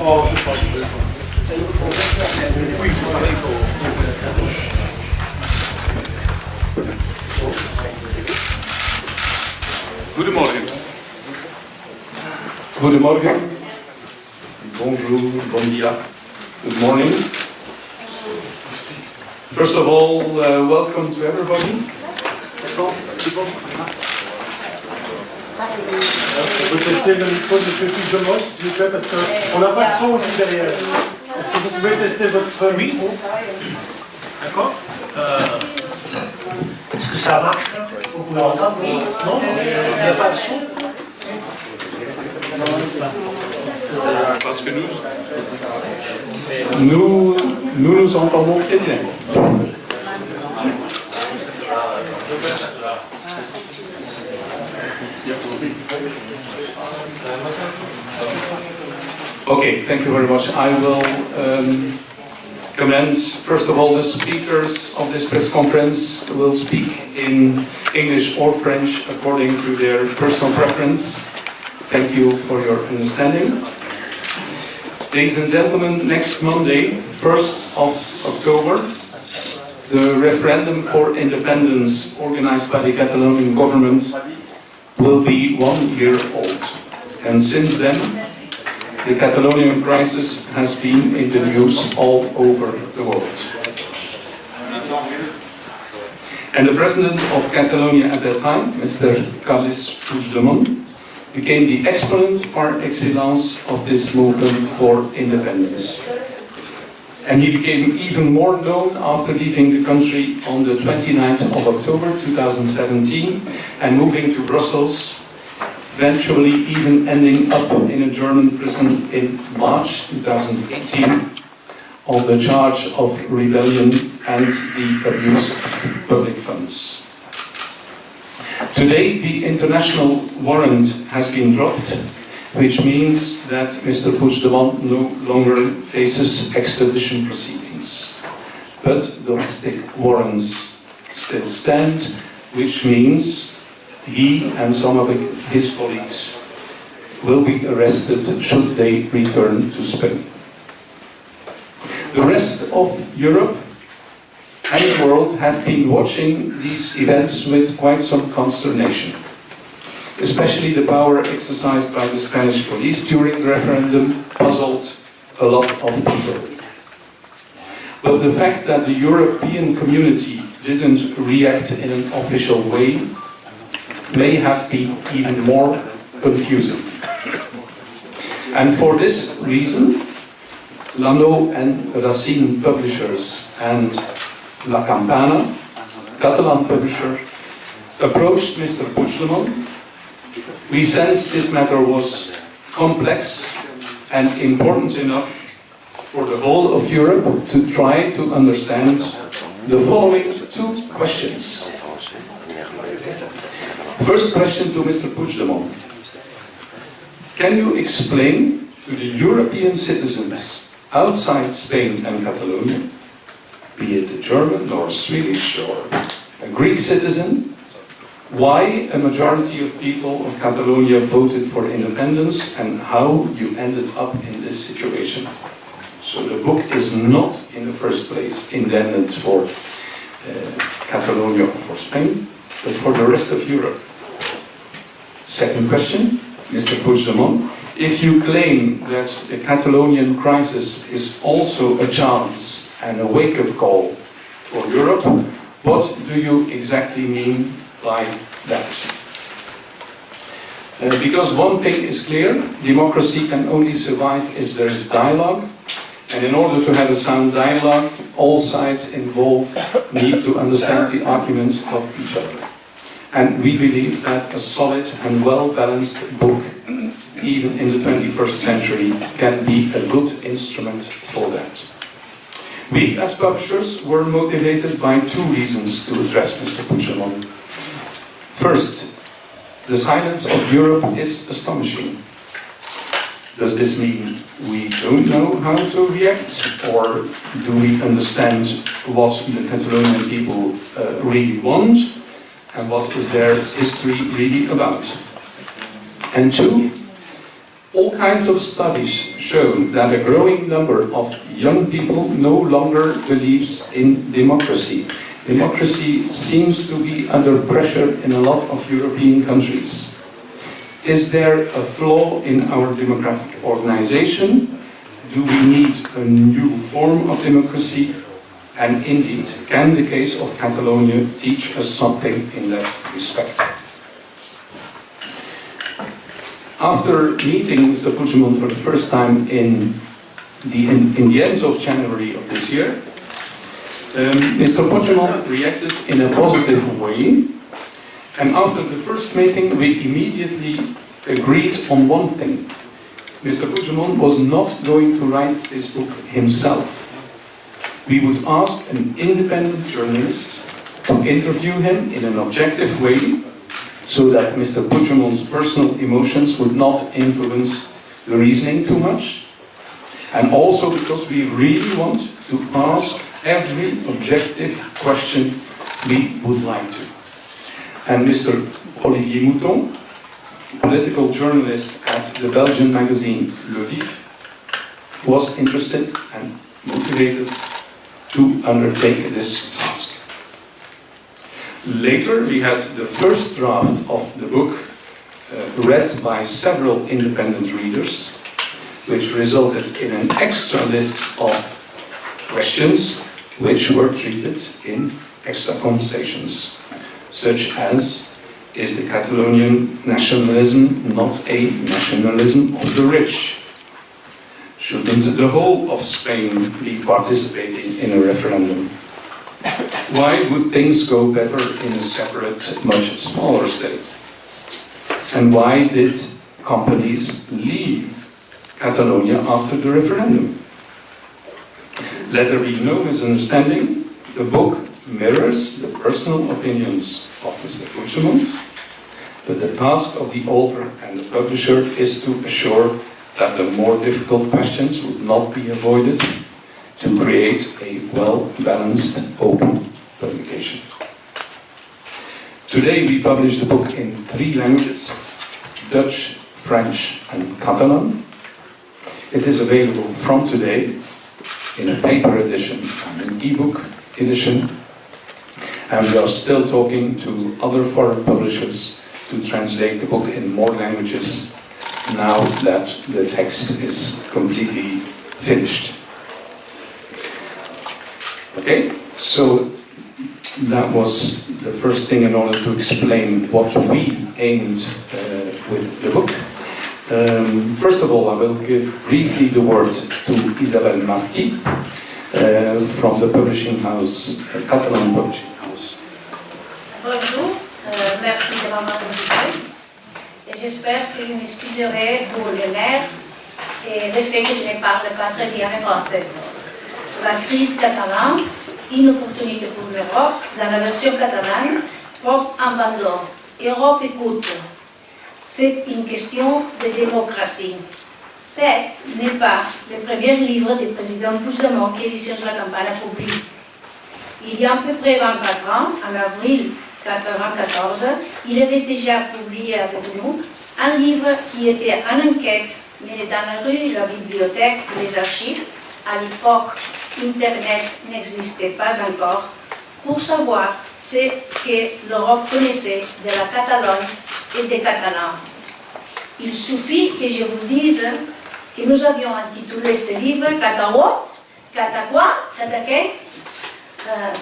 Oh, je crois que oui, Goedemorgen. Goedemorgen. Bonjour, bon dia. Good morning. First of all, welcome to everybody. On peut tester le micro de M. Puigdemont, s'il vous plaît, parce qu'on n'a pas de son aussi derrière. Est-ce que vous pouvez tester votre micro? D'accord. Est-ce que ça marche? Vous pouvez entendre? Oui. Non? Il n'y a pas de son? Parce que nous nous entendons très bien. Okay, thank you very much. I will commence. First of all, the speakers of this press conference will speak in English or French according to their personal preference. Thank you for your understanding. Ladies and gentlemen, next Monday, 1st of October, the referendum for independence organized by the Catalonian government will be 1 year old. And since then, the Catalonian crisis has been in the news all over the world. And the president of Catalonia at that time, Mr. Carles Puigdemont, became the exponent par excellence of this movement for independence. And he became even more known after leaving the country on the 29th of October 2017 and moving to Brussels, eventually even ending up in a German prison in March 2018 on the charge of rebellion and the abuse of public funds. Today, the international warrant has been dropped, which means that Mr. Puigdemont no longer faces extradition proceedings. But domestic warrants still stand, which means he and some of his colleagues will be arrested should they return to Spain. The rest of Europe and the world have been watching these events with quite some consternation. Especially the power exercised by the Spanish police during the referendum puzzled a lot of people. But the fact that the European community didn't react in an official way may have been even more confusing. And for this reason, Lano and Racine publishers and La Campana, Catalan publisher, approached Mr. Puigdemont. We sensed this matter was complex and important enough for the whole of Europe to try to understand the following two questions. First question to Mr. Puigdemont. Can you explain to the European citizens outside Spain and Catalonia, be it a German or Swedish or a Greek citizen, why a majority of people of Catalonia voted for independence and how you ended up in this situation? So the book is not in the first place intended for Catalonia or for Spain, but for the rest of Europe. Second question, Mr. Puigdemont, if you claim that the Catalonian crisis is also a chance and a wake-up call for Europe, what do you exactly mean by that? Because one thing is clear, democracy can only survive if there is dialogue, and in order to have a sound dialogue, all sides involved need to understand the arguments of each other. And we believe that a solid and well-balanced book, even in the 21st century, can be a good instrument for that. We, as publishers, were motivated by two reasons to address Mr. Puigdemont. First, the silence of Europe is astonishing. Does this mean we don't know how to react, or do we understand what the Catalonian people really want, and what is their history really about? And two, All kinds of studies show that a growing number of young people no longer believes in democracy. Democracy seems to be under pressure in a lot of European countries. Is there a flaw in our democratic organization? Do we need a new form of democracy? And indeed, can the case of Catalonia teach us something in that respect? After meeting Mr. Puigdemont for the first time in the end of January of this year, Mr. Puigdemont reacted in a positive way, and after the first meeting we immediately agreed on one thing. Mr. Puigdemont was not going to write this book himself. We would ask an independent journalist to interview him in an objective way, so that Mr. Puigdemont's personal emotions would not influence the reasoning too much, and also because we really want to ask every objective question we would like to. And Mr. Olivier Mouton, political journalist at the Belgian magazine Le Vif, was interested and motivated to undertake this task. Later, we had the first draft of the book read by several independent readers, which resulted in an extra list of questions which were treated in extra conversations, such as, is the Catalonian nationalism not a nationalism of the rich? Shouldn't the whole of Spain be participating in a referendum? Why would things go better in a separate, much smaller state? And why did companies leave Catalonia after the referendum? Let there be no misunderstanding, the book mirrors the personal opinions of Mr. Puigdemont, but the task of the author and the publisher is to assure that the more difficult questions would not be avoided, to create a well-balanced, open publication. Today we publish the book in 3 languages, Dutch, French and Catalan. It is available from today in a paper edition and an e-book edition, and we are still talking to other foreign publishers to translate the book in more languages now that the text is completely finished. Okay, so that was the first thing in order to explain what we aimed with the book. First of all, I will give briefly the word to Isabelle Marty from the publishing house, Catalan Publishing House. Bonjour, merci de m'avoir invité. Et j'espère que vous m'excuserez pour le nerf et le fait que je ne parle pas très bien le français. La crise catalane, une opportunité pour l'Europe, dans la version catalane, Europe abandonne, Europe écoute. C'est une question de démocratie. Ce n'est pas le premier livre du président Puigdemont qui est dit sur la campagne publique. Il y a à peu près 24 ans, en avril 1994, il avait déjà publié avec nous un livre qui était en enquête, mais dans la rue, la bibliothèque, les archives. À l'époque, Internet n'existait pas encore, pour savoir ce que l'Europe connaissait de la Catalogne et des Catalans. Il suffit que je vous dise que nous avions intitulé ce livre « Catawat »,« Cataqua »,« Cataquet »,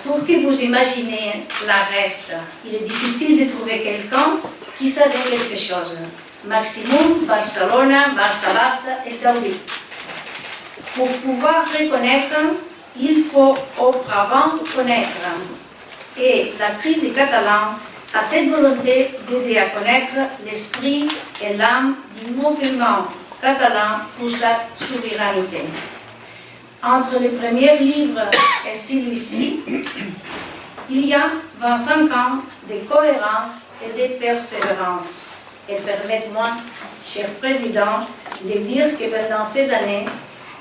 pour que vous imaginez la reste. Il est difficile de trouver quelqu'un qui savait quelque chose. Maximum, Barcelona, Barça et Gaudí. Pour pouvoir reconnaître, il faut auparavant connaître. Et la crise catalane a cette volonté d'aider à connaître l'esprit et l'âme du mouvement catalan pour sa souveraineté. Entre le premier livre et celui-ci, il y a 25 ans de cohérence et de persévérance. Et permettez-moi, cher Président, de dire que pendant ces années,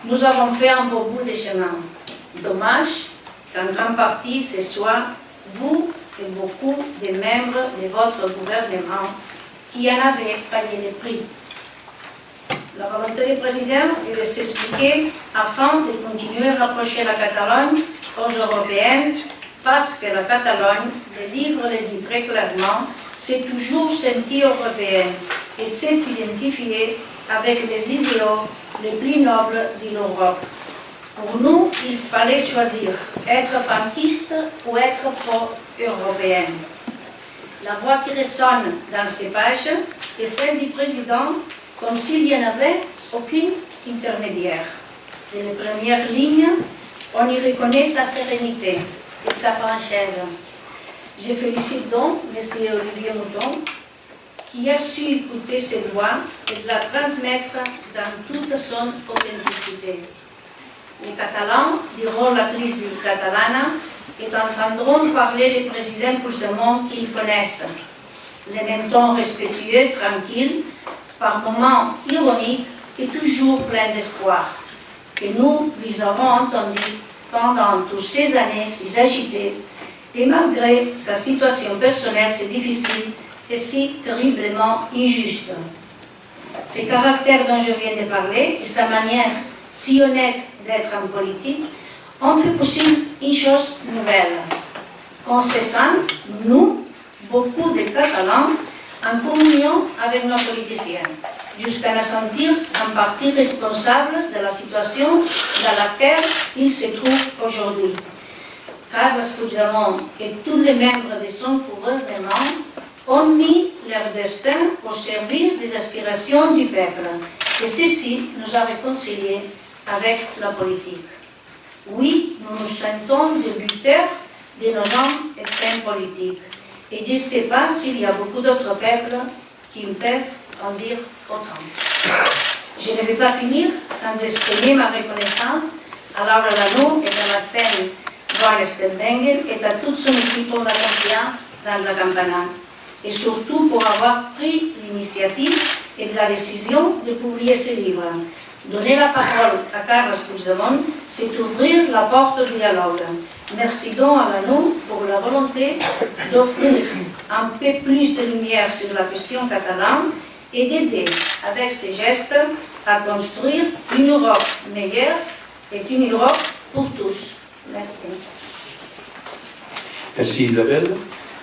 nous avons fait un beau bout de chemin. Dommage qu'en grande partie ce soit vous et beaucoup de membres de votre gouvernement qui en avez payé le prix. La volonté du président est de s'expliquer afin de continuer à rapprocher la Catalogne aux Européennes, parce que la Catalogne, le livre le dit très clairement, s'est toujours sentie européenne et s'est identifiée avec les idéaux les plus nobles de l'Europe. Pour nous, il fallait choisir être franquiste ou être pro-européenne. La voix qui résonne dans ces pages est celle du président, comme s'il n'y en avait aucune intermédiaire. Dans les premières lignes, on y reconnaît sa sérénité et sa franchise. Je félicite donc M. Olivier Mouton, qui a su écouter cette voix et de la transmettre dans toute son authenticité. Les Catalans diront la crise catalane et entendront parler du président Puigdemont qu'ils connaissent. Les mentons respectueux, tranquilles, par moments ironiques et toujours pleins d'espoir, que nous lui avons entendu pendant toutes ces années si agitées et malgré sa situation personnelle si difficile et si terriblement injuste. Ses caractères dont je viens de parler et sa manière si honnête d'être en politique ont fait possible une chose nouvelle. Qu'on se sente, nous, beaucoup de Catalans, en communion avec nos politiciens, jusqu'à nous sentir en partie responsables de la situation dans laquelle ils se trouvent aujourd'hui. Carles Puigdemont et tous les membres de son gouvernement ont mis leur destin au service des aspirations du peuple, et ceci nous a réconciliés avec la politique. Oui, nous nous sentons des buteurs de nos hommes extrêmes politiques. Et je ne sais pas s'il y a beaucoup d'autres peuples qui peuvent en dire autant. Je ne vais pas finir sans exprimer ma reconnaissance à Laura Lanoux et à Martin Wallenstein-Bengel et à toute son équipe pour la confiance dans la campagne. Et surtout pour avoir pris l'initiative et la décision de publier ce livre. Donner la parole à Carles Puigdemont, c'est ouvrir la porte du dialogue. Merci donc à Lanoux pour la volonté d'offrir un peu plus de lumière sur la question catalane et d'aider avec ses gestes à construire une Europe meilleure et une Europe pour tous. Merci. Merci Isabelle.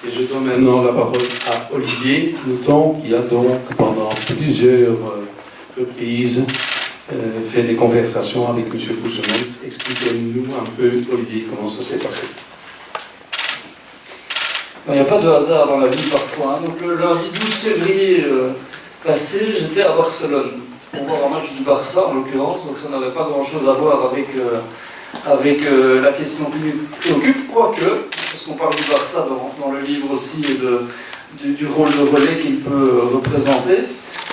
Et je donne maintenant la parole à Olivier Mouton, qui a donc pendant plusieurs reprises fait des conversations avec M. Puigdemont. Expliquez-nous un peu, Olivier, comment ça s'est passé. Il n'y a pas de hasard dans la vie parfois. Donc le lundi 12 février passé, j'étais à Barcelone pour voir un match du Barça en l'occurrence, donc ça n'avait pas grand-chose à voir avec la question qui nous préoccupe, quoique, parce qu'on parle du Barça dans le livre aussi et du rôle de relais qu'il peut représenter.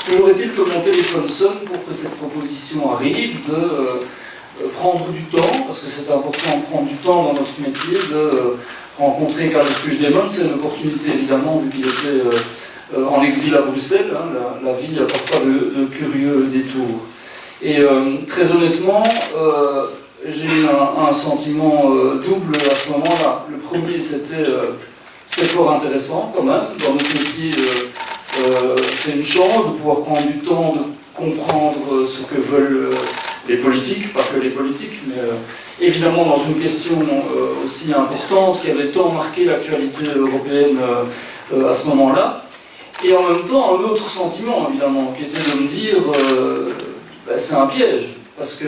Toujours est-il que mon téléphone sonne pour que cette proposition arrive de prendre du temps, parce que c'est important de prendre du temps dans notre métier, de rencontrer Carles Puigdemont. C'est une opportunité évidemment, vu qu'il était en exil à Bruxelles. La vie a parfois de curieux détours. Et très honnêtement, j'ai eu un sentiment double à ce moment-là. Le premier, c'est fort intéressant quand même. Dans notre métier, c'est une chance de pouvoir prendre du temps, de comprendre ce que veulent les politiques, pas que les politiques, mais évidemment dans une question aussi importante qui avait tant marqué l'actualité européenne à ce moment-là. Et en même temps, un autre sentiment, évidemment, qui était de me dire c'est un piège, parce que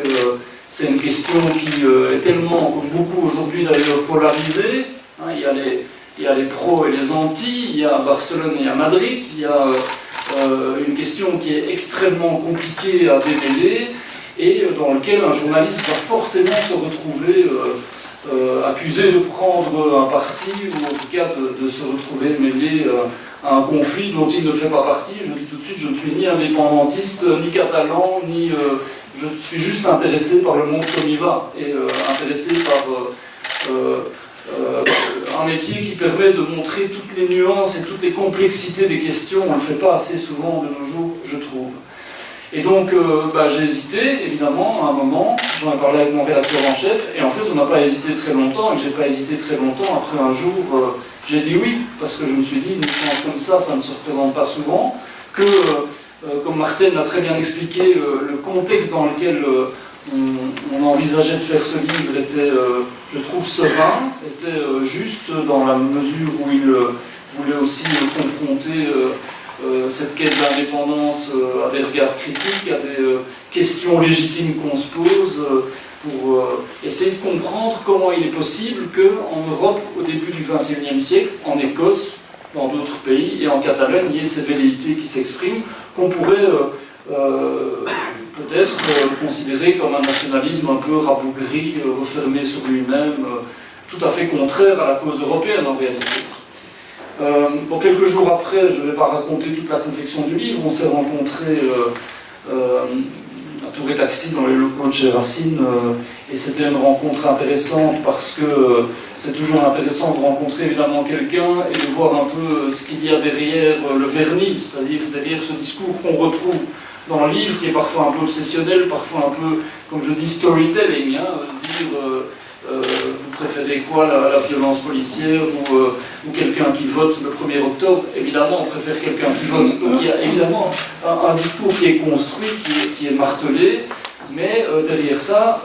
c'est une question qui est tellement, comme beaucoup aujourd'hui d'ailleurs, polarisée. Hein, il y a les pros et les anti, il y a Barcelone et il y a Madrid, il y a une question qui est extrêmement compliquée à démêler et dans laquelle un journaliste va forcément se retrouver accusé de prendre un parti ou en tout cas de se retrouver mêlé à un conflit dont il ne fait pas partie. Je dis tout de suite, je ne suis ni indépendantiste, ni catalan, ni... je suis juste intéressé par le monde comme il va et intéressé par... un métier qui permet de montrer toutes les nuances et toutes les complexités des questions. On ne le fait pas assez souvent de nos jours, je trouve. Et donc, j'ai hésité, évidemment, à un moment. J'en ai parlé avec mon rédacteur en chef, et en fait, on n'a pas hésité très longtemps, et j'ai pas hésité très longtemps. Après un jour, j'ai dit oui, parce que je me suis dit, une chance comme ça ne se représente pas souvent, que comme Martin l'a très bien expliqué, le contexte dans lequel on envisageait de faire ce livre était, je trouve, serein, était juste dans la mesure où il voulait aussi confronter cette quête d'indépendance à des regards critiques, à des questions légitimes qu'on se pose, pour essayer de comprendre comment il est possible qu'en Europe, au début du XXIe siècle, en Écosse, dans d'autres pays et en Catalogne, il y ait ces velléités qui s'expriment, qu'on pourrait peut-être considérer comme un nationalisme un peu rabougri, refermé sur lui-même, tout à fait contraire à la cause européenne en réalité. Bon, quelques jours après, je ne vais pas raconter toute la confection du livre, on s'est rencontrés à Tour et Taxi dans les locaux de chez Racine, et c'était une rencontre intéressante parce que c'est toujours intéressant de rencontrer évidemment quelqu'un et de voir un peu ce qu'il y a derrière le vernis, c'est-à-dire derrière ce discours qu'on retrouve dans le livre, qui est parfois un peu obsessionnel, parfois un peu, comme je dis, storytelling, hein, dire vous préférez quoi, la violence policière ou quelqu'un qui vote le 1er octobre. Évidemment, on préfère quelqu'un qui vote. Donc il y a évidemment un discours qui est construit, qui est martelé, mais derrière ça,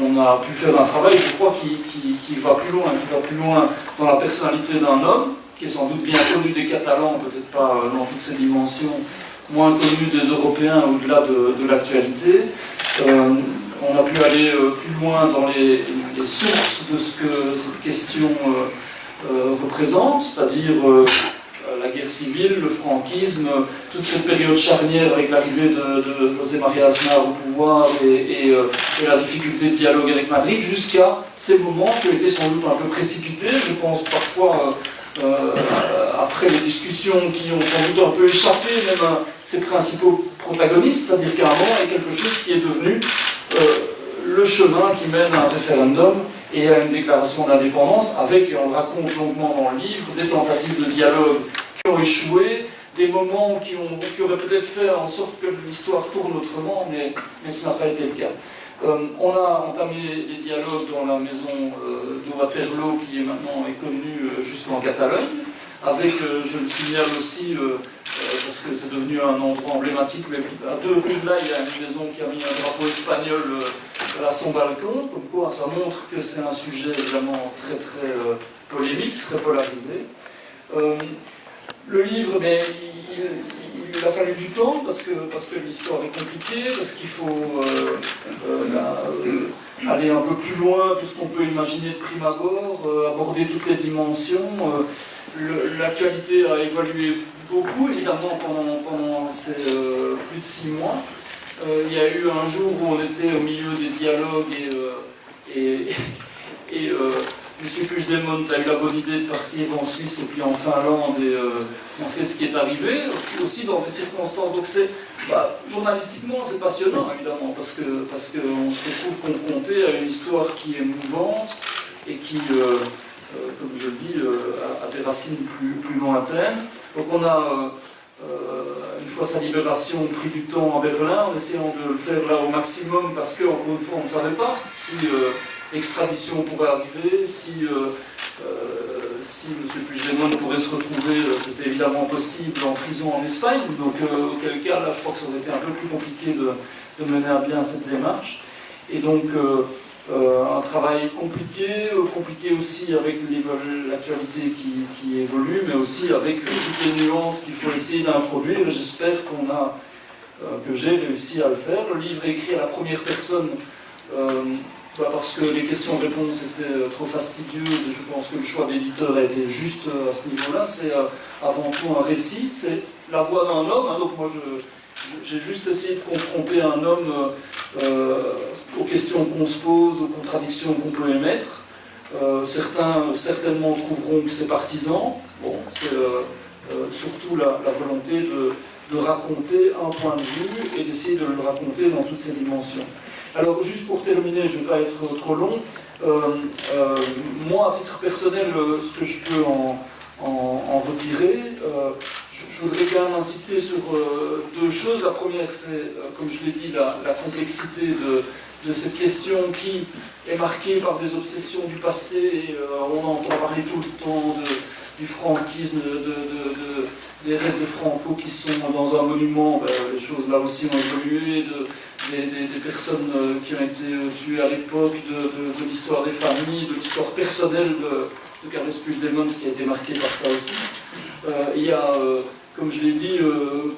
on a pu faire un travail, je crois, qui va plus loin dans la personnalité d'un homme, qui est sans doute bien connu des Catalans, peut-être pas dans toutes ses dimensions, moins connu des Européens au-delà de l'actualité. On a pu aller plus loin dans les sources de ce que cette question représente, c'est-à-dire la guerre civile, le franquisme, toute cette période charnière avec l'arrivée de José María Aznar au pouvoir et la difficulté de dialogue avec Madrid, jusqu'à ces moments qui ont été sans doute un peu précipités, je pense parfois après les discussions qui ont sans doute un peu échappé même à ses principaux protagonistes, c'est-à-dire qu'à un moment il y a quelque chose qui est devenu le chemin qui mène à un référendum et à une déclaration d'indépendance, avec, et on le raconte longuement dans le livre, des tentatives de dialogue qui ont échoué, des moments qui auraient peut-être fait en sorte que l'histoire tourne autrement, mais ce n'a pas été le cas. On a entamé les dialogues dans la maison de Waterloo, qui est maintenant connue jusqu'en Catalogne, avec, je le signale aussi, parce que c'est devenu un endroit emblématique, mais à 2 rues de là, il y a une maison qui a mis un drapeau espagnol à son balcon, comme quoi ça montre que c'est un sujet évidemment très très polémique, très polarisé. Le livre, mais il a fallu du temps parce que l'histoire est compliquée, parce qu'il faut aller un peu plus loin que ce qu'on peut imaginer de prime abord, aborder toutes les dimensions. L'actualité a évolué beaucoup, évidemment, pendant ces plus de 6 mois. Il y a eu un jour où on était au milieu des dialogues et M. Puigdemont a eu la bonne idée de partir en Suisse et puis en Finlande, et on sait ce qui est arrivé, aussi dans des circonstances. Donc journalistiquement, c'est passionnant, évidemment, parce qu'on se retrouve confronté à une histoire qui est mouvante et qui, comme je le dis, a des racines plus lointaines. Donc on a, une fois sa libération, pris du temps à Berlin, en essayant de le faire là au maximum, parce qu'encore une fois, on ne savait pas si l'extradition pourrait arriver, si M. Puigdemont pourrait se retrouver, c'était évidemment possible, en prison en Espagne, donc auquel cas, là, je crois que ça aurait été un peu plus compliqué de mener à bien cette démarche. Et donc, un travail compliqué aussi avec l'actualité qui évolue, mais aussi avec toutes les nuances qu'il faut essayer d'introduire. J'espère que j'ai réussi à le faire. Le livre est écrit à la première personne, parce que les questions-réponses étaient trop fastidieuses, et je pense que le choix d'éditeur a été juste à ce niveau-là. C'est avant tout un récit, c'est la voix d'un homme, hein, donc moi j'ai juste essayé de confronter un homme aux questions qu'on se pose, aux contradictions qu'on peut émettre. Certains certainement trouveront que c'est partisan. Bon, c'est surtout la volonté de raconter un point de vue et d'essayer de le raconter dans toutes ses dimensions. Alors, juste pour terminer, je ne vais pas être trop long. Moi, à titre personnel, ce que je peux en retirer, je voudrais quand même insister sur 2 choses. La première, c'est, comme je l'ai dit, la complexité de cette question qui est marquée par des obsessions du passé. On entend parler tout le temps du franquisme, des restes de Franco qui sont dans un monument, les choses là aussi ont évolué, des personnes qui ont été tuées à l'époque, de l'histoire des familles, de l'histoire personnelle de Carles Puigdemont qui a été marquée par ça aussi. Il y a, comme je l'ai dit,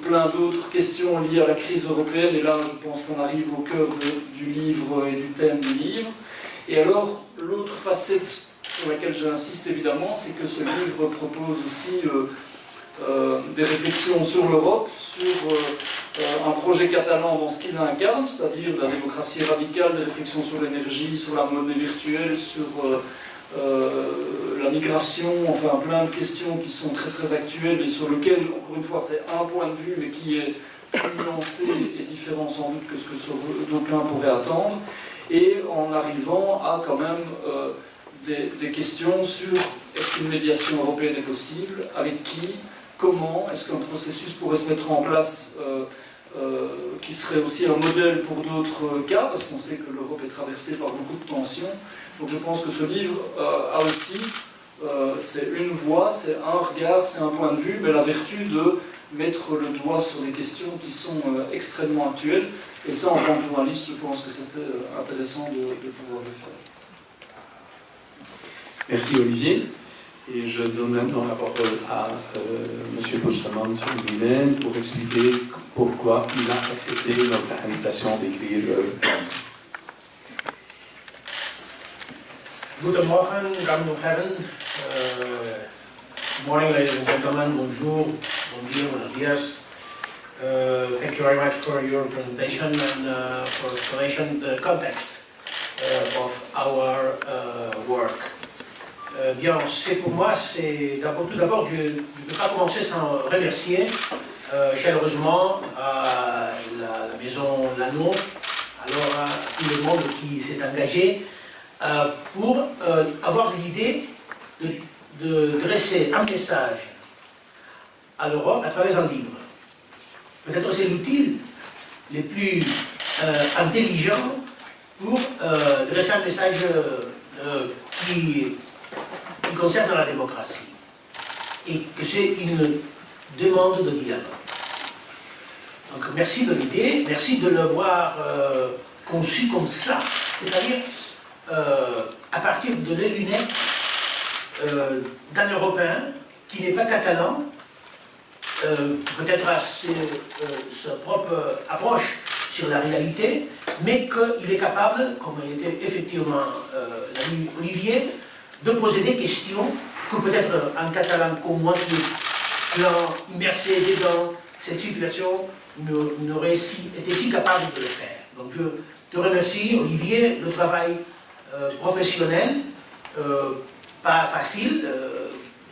plein d'autres questions liées à la crise européenne, et là je pense qu'on arrive au cœur du livre et du thème du livre. Et alors, l'autre facette sur laquelle j'insiste évidemment, c'est que ce livre propose aussi des réflexions sur l'Europe, sur un projet catalan dans ce qu'il incarne, c'est-à-dire la démocratie radicale, des réflexions sur l'énergie, sur la monnaie virtuelle, sur la migration, enfin plein de questions qui sont très très actuelles et sur lesquelles, encore une fois, c'est un point de vue, mais qui est plus nuancé et différent sans doute que ce que d'aucuns pourraient attendre, et en arrivant à quand même des questions sur est-ce qu'une médiation européenne est possible, avec qui, comment, est-ce qu'un processus pourrait se mettre en place qui serait aussi un modèle pour d'autres cas, parce qu'on sait que l'Europe est traversée par beaucoup de tensions. Donc je pense que ce livre a aussi, c'est une voix, c'est un regard, c'est un point de vue, mais la vertu de mettre le doigt sur des questions qui sont extrêmement actuelles. Et ça, en tant que journaliste, je pense que c'était intéressant de pouvoir le faire. Merci Olivier. Et je donne maintenant la parole à M. Puigdemont lui-même pour expliquer pourquoi il a accepté notre invitation d'écrire le plan. Guten Morgen, dames und Herren. Good morning, ladies and gentlemen. Bonjour, bon dia, buenos dias. Thank you very much for your presentation and for explanation the context of our work. Bien, c'est pour moi, c'est tout d'abord, je ne peux pas commencer sans remercier chaleureusement à la maison Lano, alors à tout le monde qui s'est engagé pour avoir l'idée de dresser un message à l'Europe à travers un livre. Peut-être c'est l'outil le plus intelligent pour dresser un message qui concerne la démocratie et que c'est une demande de dialogue. Donc merci de l'idée, merci de l'avoir conçu comme ça, c'est-à-dire à partir de les lunettes d'un Européen qui n'est pas catalan, peut-être à sa propre approche sur la réalité, mais qu'il est capable, comme il était effectivement l'ami Olivier, de poser des questions que peut-être un Catalan comme moi qui est immersé dedans cette situation n'aurait été si capable de le faire. Donc je te remercie Olivier, le travail professionnel, pas facile.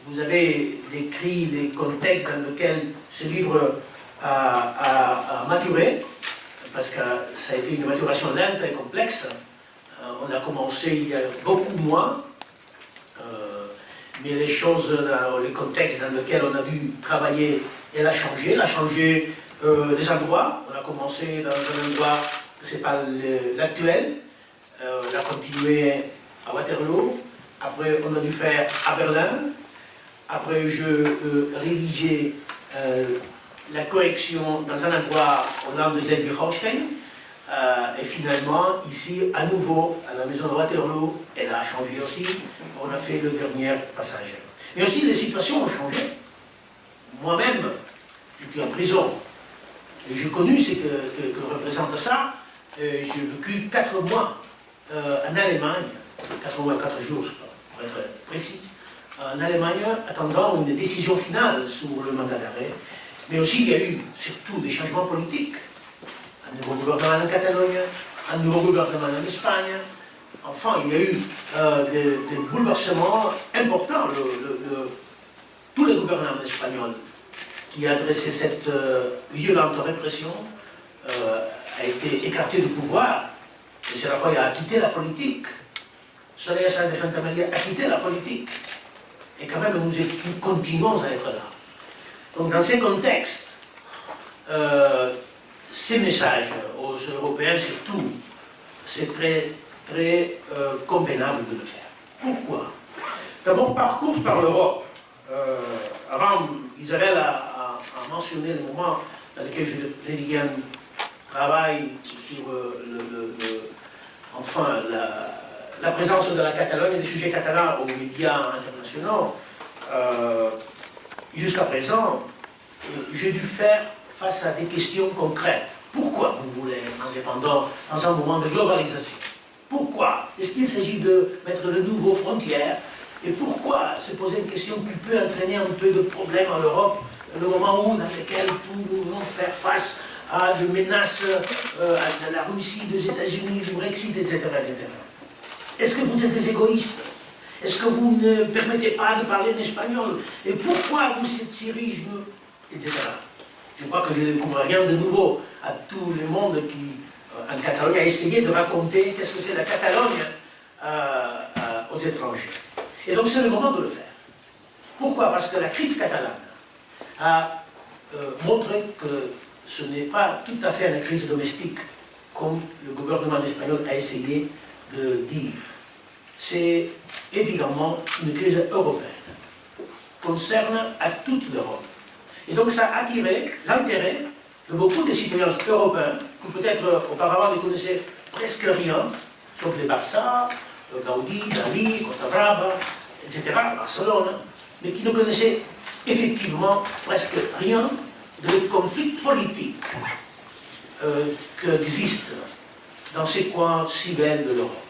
Vous avez décrit les contextes dans lesquels ce livre a maturé, parce que ça a été une maturation lente et complexe. On a commencé il y a beaucoup de mois. Mais les choses, les contextes dans lesquels on a dû travailler, elle a changé les endroits. On a commencé dans un endroit que ce n'est pas l'actuel. On a continué à Waterloo. Après, on a dû faire à Berlin. Après, je rédigeais la correction dans un endroit au nord de Schleswig-Holstein. Et finalement, ici, à nouveau, à la maison de Waterloo, elle a changé aussi. On a fait le dernier passage. Mais aussi, les situations ont changé. Moi-même, j'étais en prison. Et j'ai connu ce que représente ça. J'ai vécu 4 mois en Allemagne, 4 mois, 4 jours, pour être précis, en Allemagne, attendant une décision finale sur le mandat d'arrêt. Mais aussi, il y a eu surtout des changements politiques. Un nouveau gouvernement en Catalogne, un nouveau gouvernement en Espagne. Enfin, il y a eu des bouleversements importants. Tout le gouvernement espagnol qui a adressé cette violente répression a été écarté du pouvoir. Et c'est la fois qu'il a quitté la politique. Soraya Sáenz de Santamaría a quitté la politique. Et quand même, nous continuons à être là. Donc, dans ces contextes, ces messages aux Européens surtout, c'est très, très convenable de le faire. Pourquoi? D'abord, par course par l'Europe. Avant, Isabelle a a mentionné le moment dans lequel je dédiais un travail sur la présence de la Catalogne et des sujets catalans aux médias internationaux. Jusqu'à présent, j'ai dû faire face à des questions concrètes. Pourquoi vous voulez être indépendant dans un moment de globalisation? Pourquoi? Est-ce qu'il s'agit de mettre de nouvelles frontières? Et pourquoi se poser une question qui peut entraîner un peu de problèmes en Europe, le moment où, dans lequel nous devons faire face à des menaces de la Russie, des États-Unis, du Brexit, etc. etc. Est-ce que vous êtes des égoïstes? Est-ce que vous ne permettez pas de parler en espagnol? Et pourquoi vous êtes si riche, etc. Je crois que je ne découvre rien de nouveau à tout le monde qui, en Catalogne, a essayé de raconter qu'est-ce que c'est la Catalogne aux étrangers. Et donc c'est le moment de le faire. Pourquoi? Parce que la crise catalane a montré que ce n'est pas tout à fait une crise domestique, comme le gouvernement espagnol a essayé de dire. C'est évidemment une crise européenne, concerne à toute l'Europe. Et donc ça a attiré l'intérêt de beaucoup de citoyens européens qui peut-être auparavant ne connaissaient presque rien, sauf les Barça, Gaudi, Dali, Costa Brava, etc., Barcelone, mais qui ne connaissaient effectivement presque rien de conflits politiques qui existent dans ces coins si belles de l'Europe.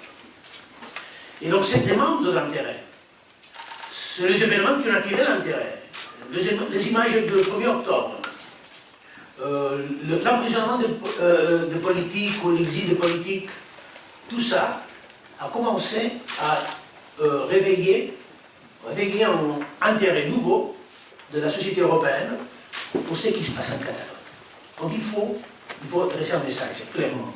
Et donc cette demande d'intérêt, c'est les événements qui ont attiré l'intérêt. Les images du 1er octobre, l'emprisonnement de politiques ou l'exil de politiques, tout ça a commencé à réveiller un intérêt nouveau de la société européenne pour ce qui se passe en Catalogne. Donc il faut adresser un message, clairement.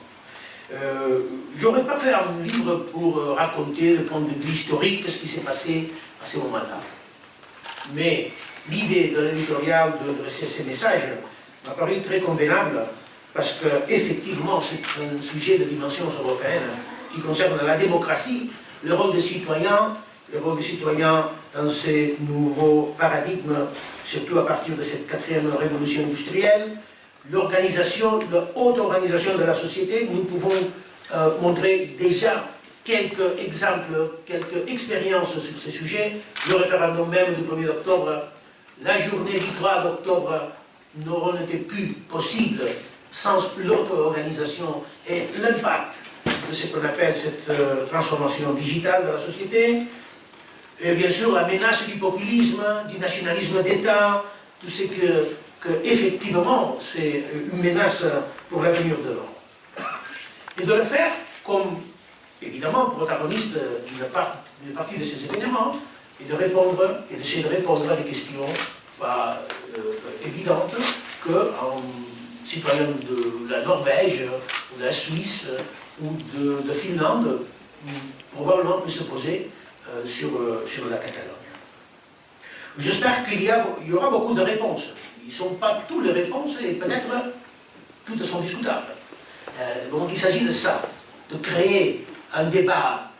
Je n'aurais pas fait un livre pour raconter le point de vue historique de ce qui s'est passé à ce moment-là. Mais l'idée de l'éditorial de dresser ces messages m'a paru très convenable parce qu'effectivement, c'est un sujet de dimension européenne qui concerne la démocratie, le rôle des citoyens dans ces nouveaux paradigmes, surtout à partir de cette 4e révolution industrielle, l'organisation, la haute organisation de la société. Nous pouvons montrer déjà quelques exemples, quelques expériences sur ce sujet. Le référendum même du 1er octobre, la journée du 3 octobre n'aurait été plus possible sans l'auto-organisation et l'impact de ce qu'on appelle cette transformation digitale de la société. Et bien sûr, la menace du populisme, du nationalisme d'État, tout ce que effectivement, c'est une menace pour l'avenir de l'Europe. Et de le faire comme, évidemment, protagoniste d'une partie de ces événements, et d'essayer de répondre à des questions évidentes qu'un citoyen de la Norvège, ou de la Suisse, ou de Finlande, probablement peut se poser sur la Catalogne. J'espère qu'il y aura beaucoup de réponses. Ils ne sont pas toutes les réponses et peut-être toutes sont discutables. Donc il s'agit de ça, de créer un débat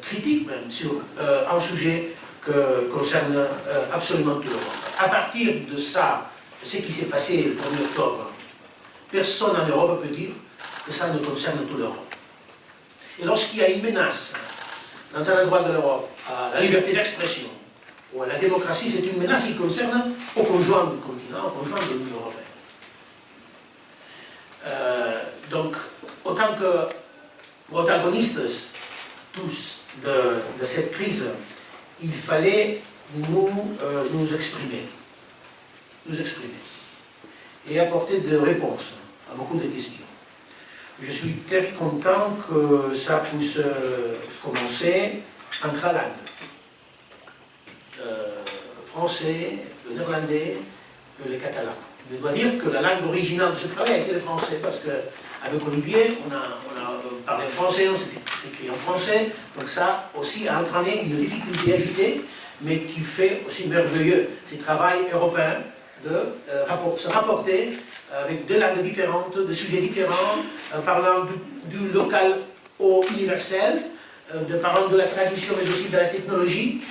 critique même sur un sujet qui concerne absolument tout l'Europe. À partir de ça, ce qui s'est passé le 1er octobre, personne en Europe peut dire que ça ne concerne toute l'Europe. Et lorsqu'il y a une menace dans un endroit de l'Europe à la liberté d'expression ou à la démocratie, c'est une menace qui concerne au conjoint du continent, au conjoint de l'Union européenne. Donc, autant que protagonistes tous de cette crise, il fallait nous exprimer et apporter des réponses à beaucoup de questions. Je suis très content que ça puisse commencer en trois langues. Français, le néerlandais et le catalan. Je dois dire que la langue originale de ce travail était le français, parce qu'avec Olivier, on a parlé français, on s'est écrit en français, donc ça aussi a entraîné une difficulté ajoutée, mais qui fait aussi merveilleux ce travail européen de se rapporter avec deux langues différentes, de sujets différents, parlant du local au universel, parlant de la tradition mais aussi de la technologie,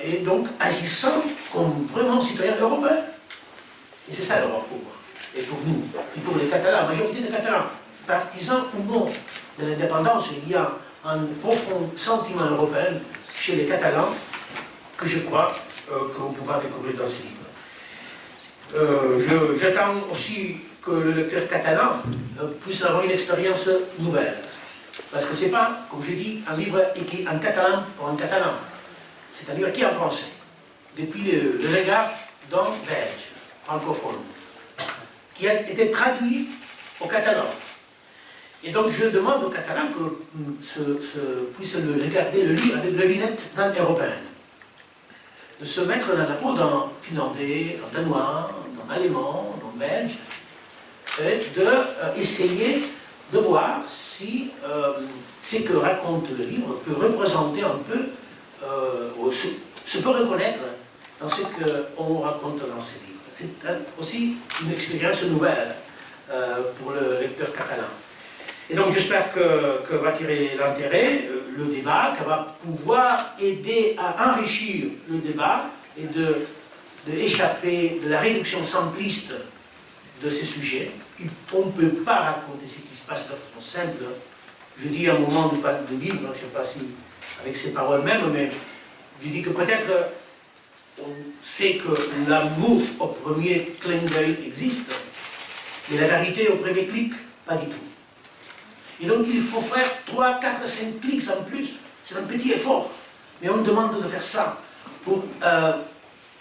et donc agissant comme vraiment citoyen européen. Et c'est ça l'Europe pour moi, et pour nous, et pour les Catalans, la majorité des Catalans, partisans ou non de l'indépendance. Il y a un profond sentiment européen chez les Catalans que je crois qu'on pourra découvrir dans ces livres. J'attends aussi que le lecteur catalan puisse avoir une expérience nouvelle. Parce que ce n'est pas, comme je dis, un livre écrit en catalan pour un catalan. C'est un livre écrit en français. Depuis le regard d'un Belge, francophone, qui a été traduit au catalan. Et donc je demande aux Catalans que puissent le regarder, le lire avec le lunette d'un Européen. De se mettre dans la peau d'un Finlandais, d'un Danois, d'un Allemand, d'un Belge, et d'essayer de voir si ce que raconte le livre peut représenter un peu, se peut reconnaître dans ce qu'on raconte dans ce livre. C'est aussi une expérience nouvelle pour le lecteur catalan. Et donc j'espère que va tirer l'intérêt, le débat, qu'elle va pouvoir aider à enrichir le débat et d'échapper de la réduction simpliste de ces sujets. On ne peut pas raconter ce qui se passe de façon simple. Je dis à un moment du livre, je ne sais pas si avec ces paroles mêmes, mais je dis que peut-être on sait que l'amour au premier clin d'œil existe, mais la vérité au premier clic, pas du tout. Et donc il faut faire 3, 4, 5 clics en plus. C'est un petit effort. Mais on me demande de faire ça pour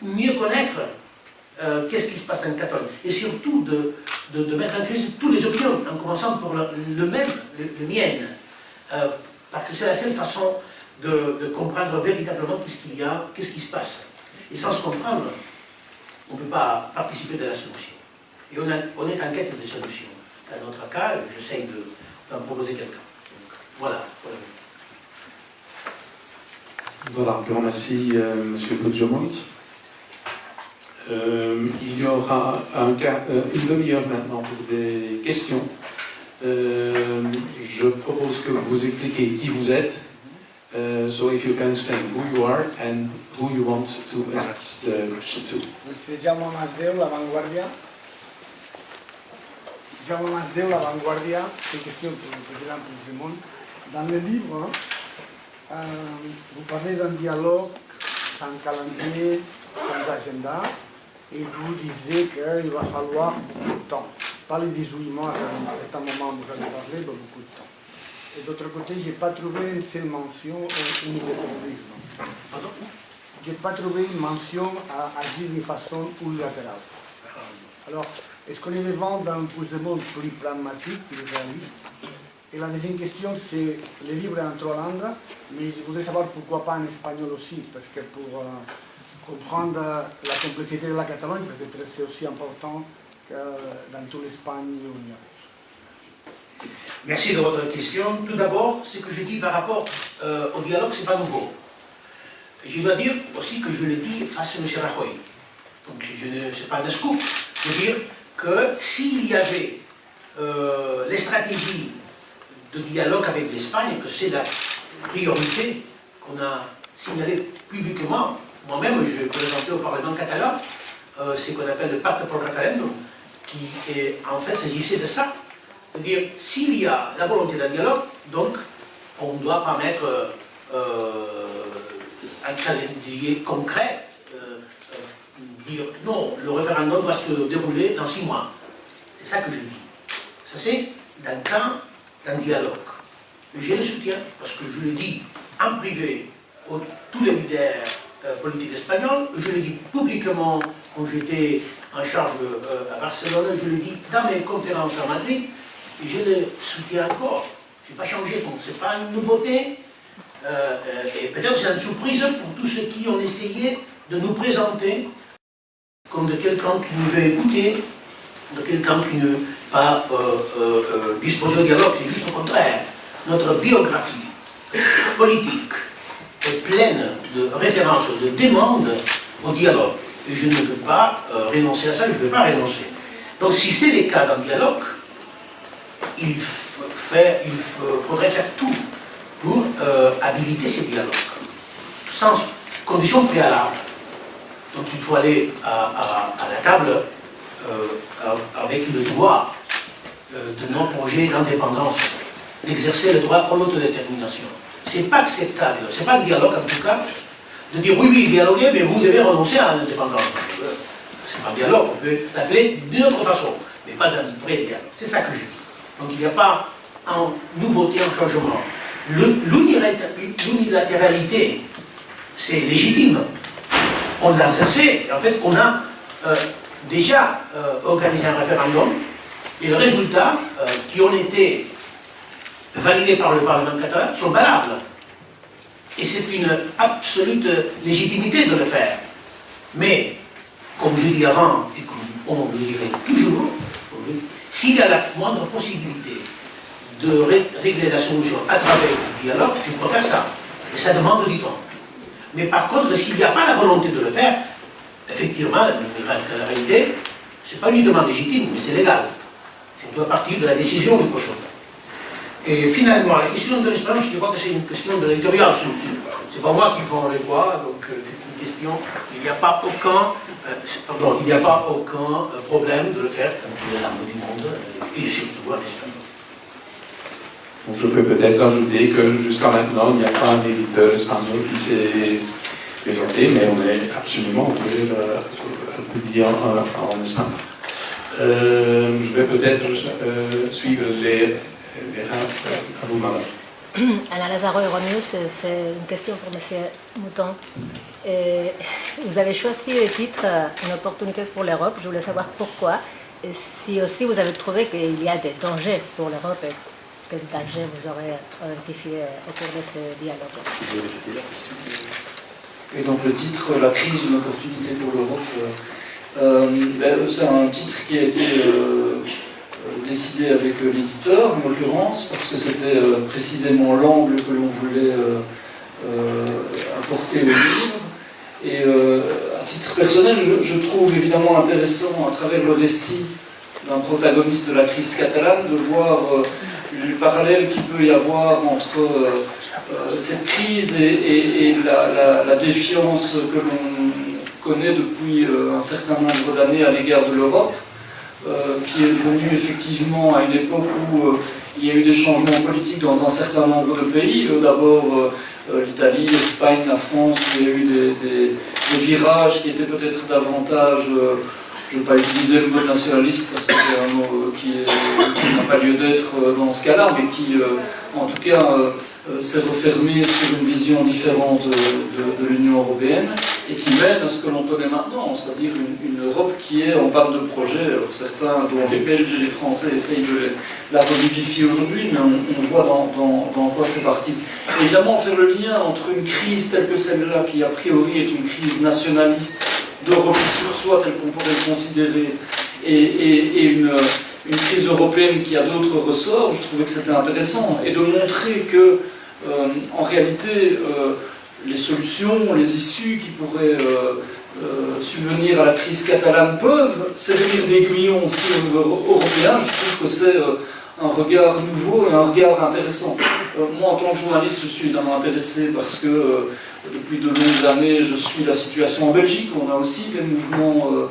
mieux connaître qu'est-ce qui se passe en Catalogne. Et surtout de mettre en crise toutes les opinions, en commençant par le mien. Parce que c'est la seule façon de comprendre véritablement qu'est-ce qui se passe. Et sans se comprendre, on ne peut pas participer de la solution. Et on est en quête de solution. Dans notre cas, j'essaye d'en proposer quelqu'un. Voilà. Voilà, grand merci M. Puigdemont. Il y aura une demi-heure maintenant pour des questions. Je propose que vous expliquiez qui vous êtes. So if you can explain who you are and who you want to address the question to. Se llama Masdeu, La Vanguardia. Jaume Masdeu, La Vanguardia, c'est une question pour le président Puigdemont. Dans le livre, vous parlez d'un dialogue sans calendrier, sans agenda, et vous disiez qu'il va falloir beaucoup de temps. Pas les 18 mois, à un certain moment vous avez parlé, mais beaucoup de temps. Et d'autre côté, je n'ai pas trouvé une seule mention au unilatéralisme. Je n'ai pas trouvé une mention à agir de façon unilatérale. Alors, est-ce qu'on est devant d'un Puigdemont plus pragmatique, plus réaliste? Et la deuxième question, c'est le livre en 3 langues, mais je voudrais savoir pourquoi pas en espagnol aussi, parce que pour comprendre la complexité de la Catalogne, peut-être c'est aussi important que dans toute l'Espagne union. Merci de votre question. Tout d'abord, ce que je dis par rapport au dialogue, ce n'est pas nouveau. Je dois dire aussi que je l'ai dit face à M. Rajoy. Donc, ce n'est pas un scoop. Je veux dire que s'il y avait les stratégies de dialogue avec l'Espagne, que c'est la priorité qu'on a signalée publiquement, moi-même, je présentais au Parlement catalan ce qu'on appelle le pacte pour le référendum, qui est, en fait s'agissait de ça. C'est-à-dire, s'il y a la volonté d'un dialogue, donc on ne doit pas mettre un calendrier concret, dire non, le référendum va se dérouler dans 6 mois. C'est ça que je dis. Ça c'est dans le temps d'un dialogue. Et je le soutiens parce que je le dis en privé à tous les leaders politiques espagnols, je le dis publiquement quand j'étais en charge à Barcelone, je le dis dans mes conférences à Madrid, et je le soutiens encore. Je n'ai pas changé, donc ce n'est pas une nouveauté. Et peut-être c'est une surprise pour tous ceux qui ont essayé de nous présenter comme de quelqu'un qui nous veut écouter, de quelqu'un qui ne pas disposé au dialogue. C'est juste au contraire. Notre biographie politique est pleine de références, de demandes au dialogue. Et je ne peux pas renoncer à ça, je ne peux pas renoncer. Donc si c'est le cas d'un dialogue, il faudrait faire tout pour habiliter ces dialogues, sans condition préalable. Donc il faut aller à la table avec le droit de nos projets d'indépendance, d'exercer le droit à l'autodétermination. C'est pas acceptable, c'est pas le dialogue en tout cas, de dire oui, dialoguer, mais vous devez renoncer à l'indépendance. C'est pas un dialogue, on peut l'appeler d'une autre façon, mais pas un vrai dialogue. C'est ça que je dis. Donc il n'y a pas en nouveauté, en changement. L'unilatéralité, c'est légitime. On l'a exercé, en fait, on a déjà organisé un référendum, et les résultats qui ont été validés par le Parlement catalan sont valables. Et c'est une absolue légitimité de le faire. Mais, comme je dis avant, et comme on le dirait toujours, s'il y a la moindre possibilité de régler la solution à travers le dialogue, je préfère ça. Et ça demande du temps. Mais par contre, s'il n'y a pas la volonté de le faire, effectivement, la réalité, ce n'est pas uniquement légitime, mais c'est légal. Ça doit partir de la décision du prochain. Et finalement, la question de l'espérance, je crois que c'est une question de l'éditorial. C'est pas moi qui prends les droits, donc c'est une question. Il n'y a pas aucun, problème de le faire dans toutes les langues du monde, et surtout en espagnol. Donc je peux peut-être ajouter que jusqu'à maintenant, il n'y a pas d'éditeur espagnol qui s'est présenté, mais on est absolument ouvert à le publier en espagnol. Je vais peut-être suivre les à vous, madame. Ana Lazaro Eronius, c'est une question pour M. Mouton. Vous avez choisi le titre Une opportunité pour l'Europe. Je voulais savoir pourquoi. Et si aussi vous avez trouvé qu'il y a des dangers pour l'Europe et quels dangers vous aurez identifié au cours de ce dialogue. Et donc le titre, La crise, une opportunité pour l'Europe, c'est un titre qui a été décidé avec l'éditeur, en l'occurrence, parce que c'était précisément l'angle que l'on voulait apporter au livre. Et à titre personnel, je trouve évidemment intéressant, à travers le récit d'un protagoniste de la crise catalane, de voir le parallèle qu'il peut y avoir entre cette crise et la défiance que l'on connaît depuis un certain nombre d'années à l'égard de l'Europe, qui est venue effectivement à une époque où il y a eu des changements politiques dans un certain nombre de pays. D'abord l'Italie, l'Espagne, la France, où il y a eu des virages qui étaient peut-être davantage, je ne vais pas utiliser le mot nationaliste parce que c'est un mot qui n'a pas lieu d'être dans ce cas-là, mais qui en tout cas s'est refermé sur une vision différente de l'Union européenne et qui mène à ce que l'on connaît maintenant, c'est-à-dire une Europe qui est en panne de projet. Alors certains, dont les Belges et les Français, essayent de la revivifier aujourd'hui, mais on voit dans quoi c'est parti. Évidemment, faire le lien entre une crise telle que celle-là, qui a priori est une crise nationaliste, de repli sur soi, telle qu'on pourrait le considérer, et une crise européenne qui a d'autres ressorts, je trouvais que c'était intéressant, et de montrer que, en réalité, les solutions, les issues qui pourraient subvenir à la crise catalane peuvent servir d'aiguillon aussi au niveau européen. Je trouve que c'est un regard nouveau et un regard intéressant. Moi, en tant que journaliste, je suis évidemment intéressé parce que depuis de longues années, je suis la situation en Belgique. On a aussi des mouvements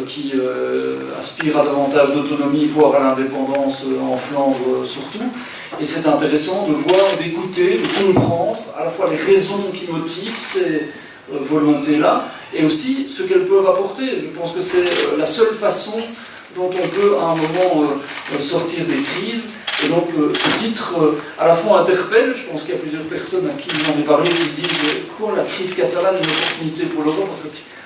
qui aspirent à davantage d'autonomie, voire à l'indépendance en Flandre surtout. Et c'est intéressant de voir, d'écouter, de comprendre à la fois les raisons qui motivent ces volontés-là et aussi ce qu'elles peuvent apporter. Je pense que c'est la seule façon dont on peut à un moment sortir des crises. Et donc ce titre à la fois interpelle, je pense qu'il y a plusieurs personnes à qui j'en ai parlé qui se disent quoi, la crise catalane, une opportunité pour l'Europe,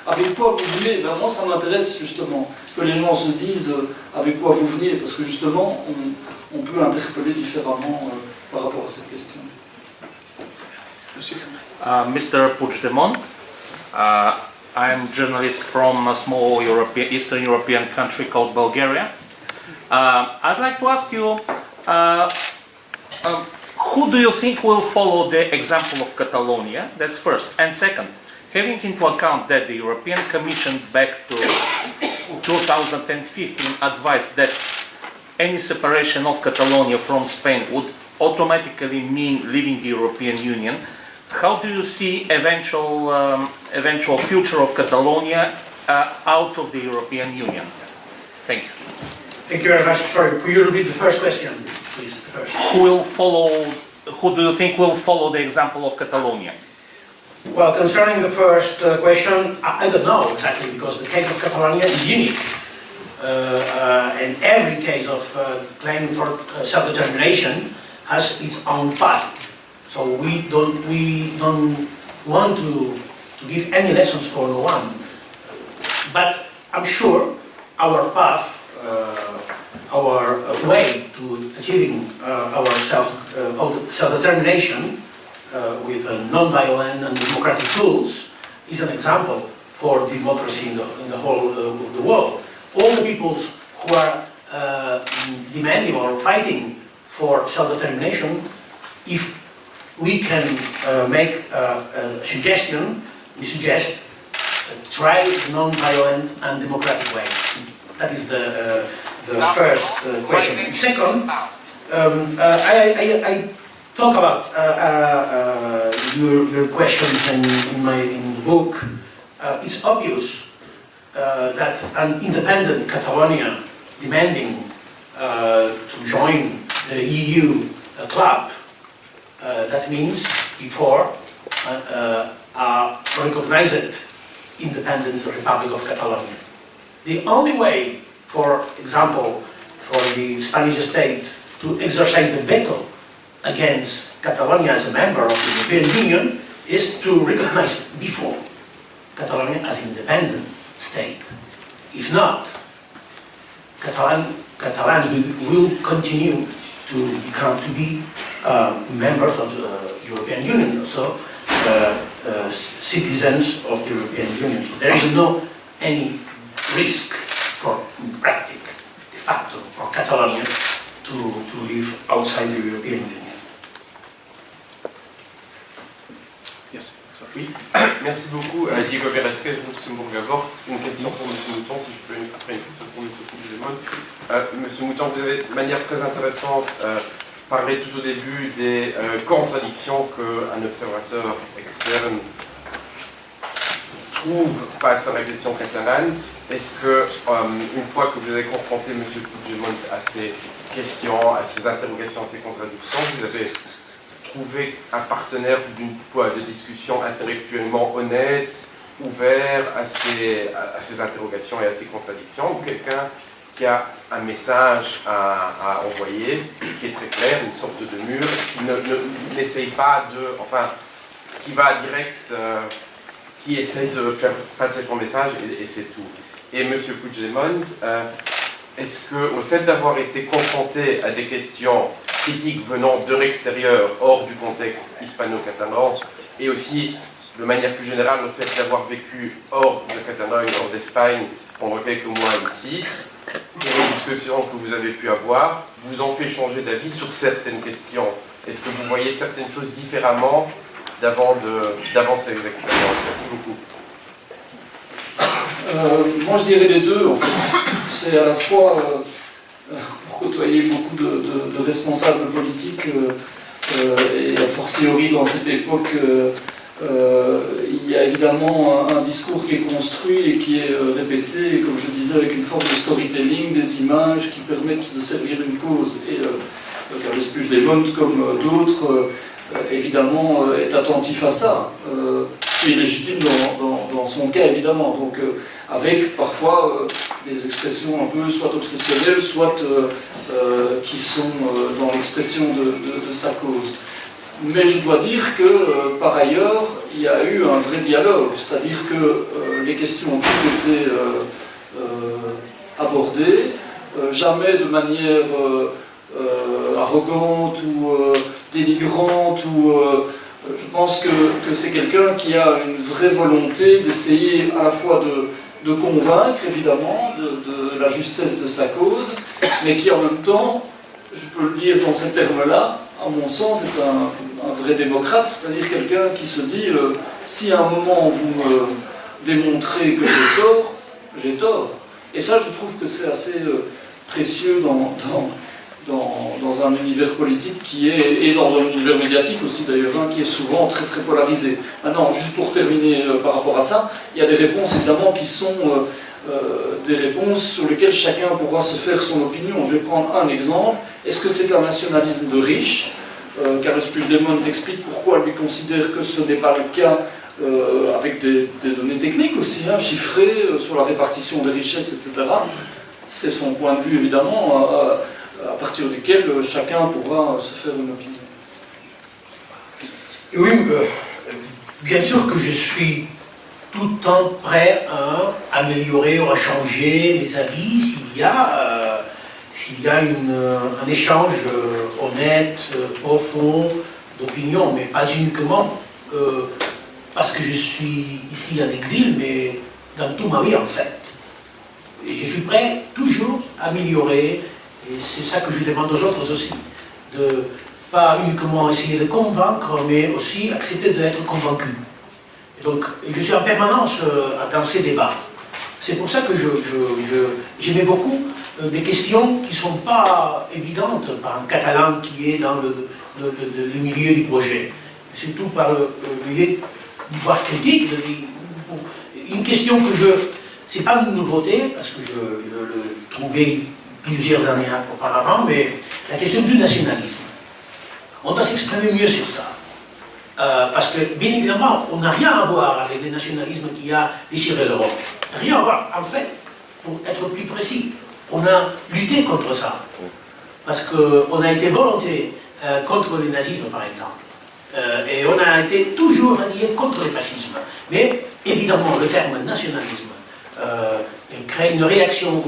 avec quoi vous venez? Ben, moi ça m'intéresse justement, que les gens se disent avec quoi vous venez, parce que justement on peut interpeller différemment par rapport à cette question. Mr. Puigdemont, I'm a journalist from a small Eastern European country called Bulgaria. I'd like to ask you, who do you think will follow the example of Catalonia? That's first. And second, having into account that the European Commission back to 2015 advised that any separation of Catalonia from Spain would automatically mean leaving the European Union, how do you see eventual future of Catalonia out of the European Union? Thank you. Thank you very much. Sorry, could you repeat the first question, please? First. Who do you think will follow the example of Catalonia? Well, concerning the first question, I don't know exactly, because the case of Catalonia is unique. And every case of claiming for self-determination has its own path. So we don't want to give any lessons for no one. But I'm sure our path, our way to achieving our self-determination with non-violent and democratic tools is an example for democracy in the whole of the world. All the peoples who are demanding or fighting for self-determination, if we can make a suggestion, we suggest try non-violent and democratic way. That is the first question. Second, I talk about your questions in the book. It's obvious that an independent Catalonia demanding to join the EU club, that means before a recognized independent Republic of Catalonia. The only way, for example, for the Spanish state to exercise the veto against Catalonia as a member of the European Union is to recognize before Catalonia as an independent state. If not, Catalans will continue to be members of the European Union, so citizens of the European Union. So there is no any risk for practice, de facto, for Catalonia to live outside the European Union. Yes. Oui, merci beaucoup Diego Velasquez, Luxembourg-Gavort. Une question pour M. Mouton, si je peux, après une question pour M. Puigdemont. M. Mouton, vous avez de manière très intéressante parlé tout au début des contradictions qu'un observateur externe trouve face à la question catalane. Est-ce que, une fois que vous avez confronté M. Puigdemont à ces questions, à ces interrogations, à ces contradictions, vous avez trouver un partenaire de discussion intellectuellement honnête, ouvert à ces interrogations et à ces contradictions, ou quelqu'un qui a un message à envoyer, qui est très clair, une sorte de mur, qui n'essaye pas enfin, qui va direct, qui essaye de faire passer son message et c'est tout. Et M. Puigdemont, est-ce que le fait d'avoir été confronté à des questions critiques venant de l'extérieur, hors du contexte hispano-catalan, et aussi, de manière plus générale, le fait d'avoir vécu hors de Catalogne, hors d'Espagne, pendant quelques mois ici, et les discussions que vous avez pu avoir, vous ont fait changer d'avis sur certaines questions. Est-ce que vous voyez certaines choses différemment d'avant ces expériences? Merci beaucoup. Moi je dirais les deux en fait. C'est à la fois pour côtoyer beaucoup de responsables politiques et a fortiori dans cette époque il y a évidemment un discours qui est construit et qui est répété, comme je disais, avec une forme de storytelling, des images qui permettent de servir une cause. Et Carles Puigdemont, comme d'autres, évidemment, est attentif à ça, qui est légitime dans son cas, évidemment. Donc, avec parfois des expressions un peu soit obsessionnelles, soit qui sont dans l'expression de sa cause. Mais je dois dire que, par ailleurs, il y a eu un vrai dialogue, c'est-à-dire que les questions ont toutes été abordées, jamais de manière arrogante ou dénigrante, ou je pense que c'est quelqu'un qui a une vraie volonté d'essayer à la fois de convaincre, évidemment, de la justesse de sa cause, mais qui en même temps, je peux le dire dans ces termes-là, à mon sens, est un vrai démocrate, c'est-à-dire quelqu'un qui se dit si à un moment vous me démontrez que j'ai tort. Et ça, je trouve que c'est assez précieux dans un univers politique qui est, et dans un univers médiatique aussi d'ailleurs, qui est souvent très très polarisé. Maintenant, juste pour terminer par rapport à ça, il y a des réponses évidemment qui sont des réponses sur lesquelles chacun pourra se faire son opinion. Je vais prendre un exemple. Est-ce que c'est un nationalisme de riches? Carlos Puigdemont explique pourquoi lui considère que ce n'est pas le cas, avec des données techniques aussi, hein, chiffrées, sur la répartition des richesses, etc. C'est son point de vue, évidemment, à partir duquel chacun pourra se faire une opinion. Oui, bien sûr que je suis tout le temps prêt à améliorer ou à changer les avis s'il y a un échange honnête, profond, d'opinion, mais pas uniquement parce que je suis ici en exil, mais dans toute ma vie en fait. Et je suis prêt toujours à améliorer, et c'est ça que je demande aux autres aussi, de pas uniquement essayer de convaincre, mais aussi accepter d'être convaincu. Et donc, je suis en permanence dans ces débats. C'est pour ça que j'aimais beaucoup des questions qui ne sont pas évidentes par un Catalan qui est dans le milieu du projet. Surtout par le milieu du pouvoir critique. Une question que c'est pas une nouveauté, parce que je le trouvais plusieurs années auparavant, mais la question du nationalisme. On doit s'exprimer mieux sur ça. Parce que, bien évidemment, on n'a rien à voir avec le nationalisme qui a déchiré l'Europe. Rien à voir. En fait, pour être plus précis, on a lutté contre ça. Parce qu'on a été volonté contre le nazisme, par exemple. Et on a été toujours allié contre le fascisme. Mais, évidemment, le terme nationalisme crée une réaction,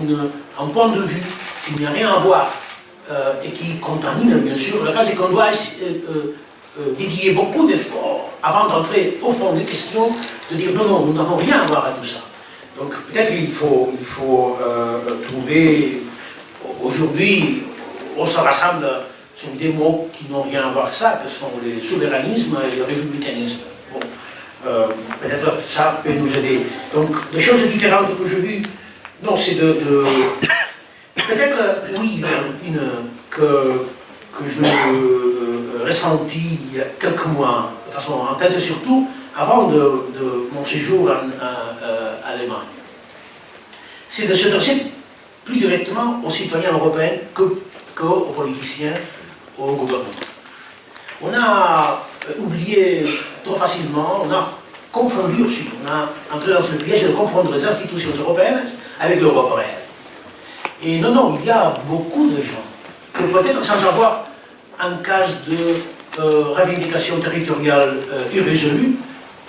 un point de vue qui n'a rien à voir et qui contamine, bien sûr. Le cas, c'est qu'on doit dédier beaucoup d'efforts avant d'entrer au fond des questions, de dire non, nous n'avons rien à voir à tout ça. Donc peut-être il faut trouver, aujourd'hui, on se rassemble sur des mots qui n'ont rien à voir avec ça, que sont le souverainisme et le républicanisme. Bon, peut-être ça peut nous aider. Donc des choses différentes que j'ai vues, non, c'est peut-être, oui, que je ressentis il y a quelques mois, de façon intense surtout, avant de mon séjour en Allemagne. C'est de s'adresser plus directement aux citoyens européens qu'aux politiciens, au gouvernement. On a oublié trop facilement, on a confondu aussi, on a entré dans ce piège de confondre les institutions européennes avec l'Europe réelle. Et non, il y a beaucoup de gens que peut-être sans avoir un cas de revendication territoriale irrésolue,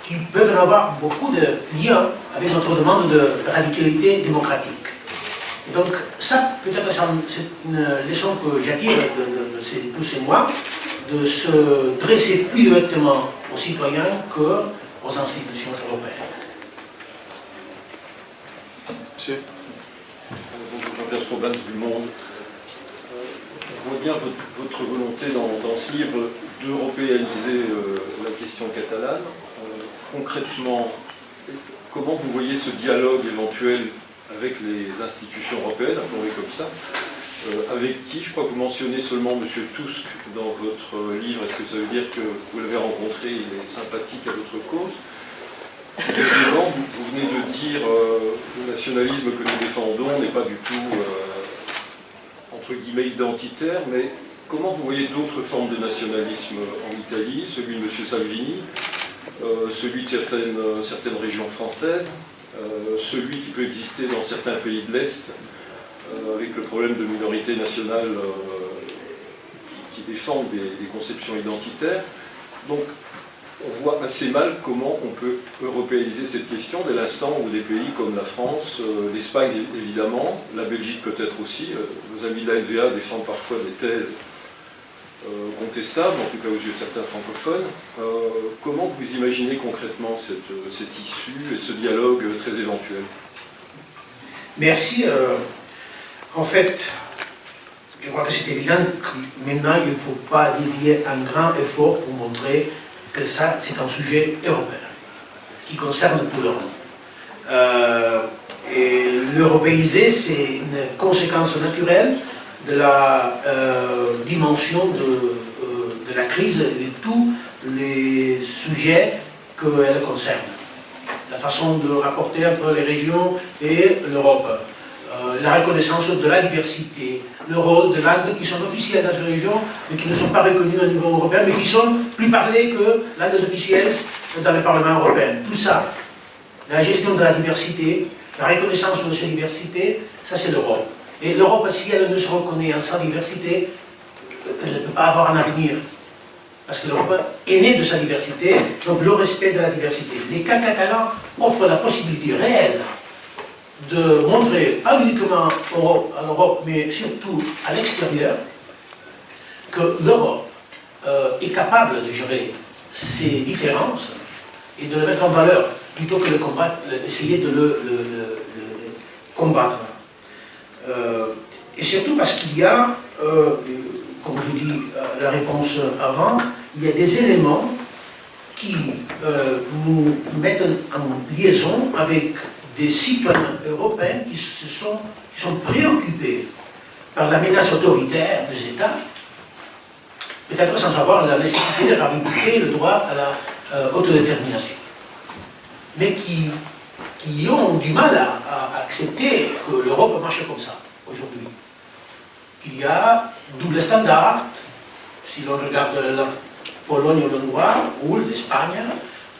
qui peuvent avoir beaucoup de liens avec notre demande de radicalité démocratique. Et donc ça, peut-être c'est une leçon que j'attire de tous ces mois, de se dresser plus directement aux citoyens qu'aux institutions européennes. Monsieur. Jean-Pierre Strobans du Monde. On voit bien votre volonté dans ce livre d'européaniser la question catalane. Concrètement, comment vous voyez ce dialogue éventuel avec les institutions européennes, appelons-les comme ça, avec qui, je crois que vous mentionnez seulement M. Tusk dans votre livre, est-ce que ça veut dire que vous l'avez rencontré, il est sympathique à votre cause? Deuxièmement, vous venez de dire le nationalisme que nous défendons n'est pas du tout, entre guillemets, identitaire, mais comment vous voyez d'autres formes de nationalisme en Italie, celui de M. Salvini, celui de certaines régions françaises, celui qui peut exister dans certains pays de l'Est, avec le problème de minorités nationales qui défendent des conceptions identitaires. Donc, on voit assez mal comment on peut européaniser cette question dès l'instant où des pays comme la France, l'Espagne évidemment, la Belgique peut-être aussi, nos amis de la NVA défendent parfois des thèses contestables, en tout cas aux yeux de certains francophones. Comment vous imaginez concrètement cette issue et ce dialogue très éventuel? Merci. En fait, je crois que c'est évident que maintenant il ne faut pas dédier un grand effort pour montrer que ça, c'est un sujet européen, qui concerne tout le monde. Et l'européiser, c'est une conséquence naturelle de la dimension de la crise et de tous les sujets qu'elle concerne. la façon de rapporter entre les régions et l'Europe, la reconnaissance de la diversité, le rôle de langues qui sont officielles dans ces régions, mais qui ne sont pas reconnues au niveau européen, mais qui sont plus parlées que langues officielles dans le Parlement européen. Tout ça, la gestion de la diversité, la reconnaissance de ces diversités, ça c'est l'Europe. Et l'Europe, si elle ne se reconnaît en sa diversité, elle ne peut pas avoir un avenir. Parce que l'Europe est née de sa diversité, donc le respect de la diversité. Les cas catalans offrent la possibilité réelle de montrer, pas uniquement à l'Europe, mais surtout à l'extérieur, que l'Europe est capable de gérer ces différences et de les mettre en valeur, plutôt que de combattre, essayer de le combattre. Et surtout parce qu'il y a, comme je dis la réponse avant, il y a des éléments qui nous mettent en liaison avec des citoyens européens qui sont préoccupés par la menace autoritaire des États, peut-être sans avoir la nécessité de revendiquer le droit à la autodétermination, mais qui ont du mal à accepter que l'Europe marche comme ça aujourd'hui. Il y a double standard, si l'on regarde la Pologne ou l'Hongrie ou l'Espagne,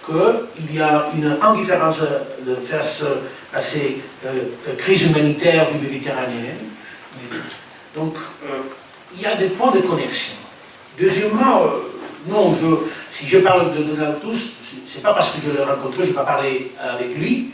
qu'il y a une indifférence face à ces crises humanitaires du Méditerranée. Donc, il y a des points de connexion. Deuxièmement, non, si je parle de Donald Tusk, c'est pas parce que je l'ai rencontré, je ne vais pas parler avec lui.